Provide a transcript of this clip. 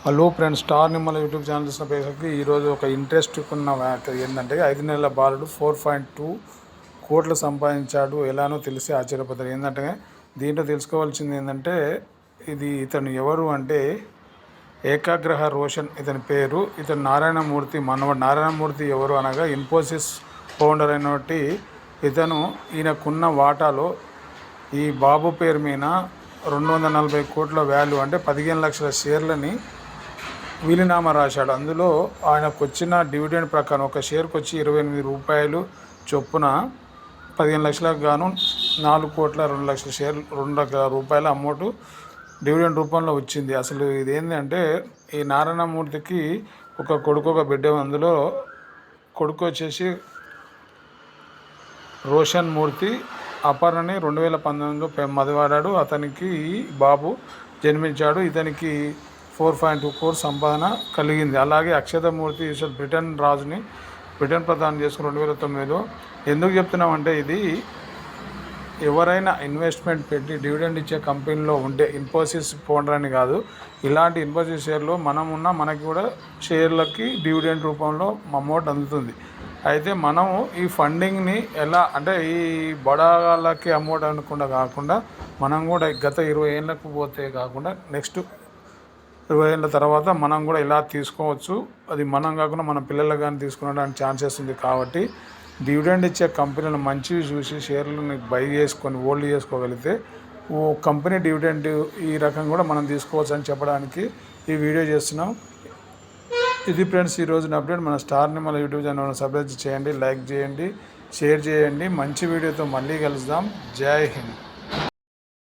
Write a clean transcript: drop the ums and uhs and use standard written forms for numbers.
Hello friends, star Nimmala YouTube channel చూసిన పేరుకి ఈరోజు ఒక ఇంట్రెస్ట్ ఉన్న ఏంటంటే 5 నెలల బాలుడు 4.2 కోట్లు సంపాదించాడు. ఎలానో తెలిసి ఆశ్చర్యపోతారు. ఏంటంటే దీంట్లో తెలుసుకోవాల్సింది ఏంటంటే ఇతను ఎవరు అంటే ఏకాగ్రహ రోషన్ ఇతని పేరు. ఇతను నారాయణమూర్తి మనవడు. నారాయణమూర్తి ఎవరు అనగా ఇన్ఫోసిస్ ఫౌండర్ అయినటువంటి ఇతను. ఈయనకున్న వాటాలో ఈ బాబు పేరు మీద 240 కోట్ల వాల్యూ అంటే 15 లక్షల షేర్లని వీలునామా రాశాడు. అందులో ఆయనకు వచ్చిన డివిడెండ్ ప్రకారం ఒక షేర్కి వచ్చి 28 రూపాయలు చొప్పున 15 లక్షలకు గాను 4 కోట్ల 2 లక్షల షేర్లు 2 లక్షల రూపాయల అమౌంట్ డివిడెండ్ రూపంలో వచ్చింది. అసలు ఇదేంటంటే ఈ నారాయణమూర్తికి ఒక కొడుకు ఒక బిడ్డ. అందులో కొడుకు వచ్చేసి రోషన్ మూర్తి. అపర్ణని 2019లో మదివాడాడు. అతనికి బాబు జన్మించాడు. ఇతనికి 4.2 కోట్ల సంపాదన కలిగింది. అలాగే అక్షతమూర్తి బ్రిటన్ రాజుని బ్రిటన్ ప్రధాని చేసుకుని 2009లో. ఎందుకు చెప్తున్నామంటే ఇది ఎవరైనా ఇన్వెస్ట్మెంట్ పెట్టి డివిడెండ్ ఇచ్చే కంపెనీలో ఉంటే ఇన్ఫోసిస్ ఫౌండర్ అని కాదు, ఇలాంటి ఇన్ఫోసిస్ షేర్లో మనకి కూడా షేర్లకి డివిడెండ్ రూపంలో అమౌంట్ అందుతుంది. అయితే మనము ఈ ఫండింగ్ని ఎలా అంటే ఈ బడాలకి అమౌంట్ అనుకుండా కాకుండా మనం కూడా గత 20 ఏళ్ళకు పోతే కాకుండా నెక్స్ట్ 20 ఏళ్ళ తర్వాత మనం కూడా ఇలా తీసుకోవచ్చు. అది మనం కాకుండా మన పిల్లలు కానీ తీసుకునేడానికి ఛాన్సెస్ ఉంది. కాబట్టి డివిడెండ్ ఇచ్చే కంపెనీలు మంచివి చూసి షేర్లను బై చేసుకొని హోల్డ్ చేసుకోగలిగితే ఓ కంపెనీ డివిడెండ్ ఈ రకంగా కూడా మనం తీసుకోవచ్చు అని చెప్పడానికి ఈ వీడియో చేస్తున్నాం. ఇది ఫ్రెండ్స్ ఈరోజున అప్డేట్. మన star Nimmala YouTube channel subscribe చేయండి, లైక్ చేయండి, షేర్ చేయండి. మంచి వీడియోతో మళ్ళీ కలుద్దాం. జై హింద్.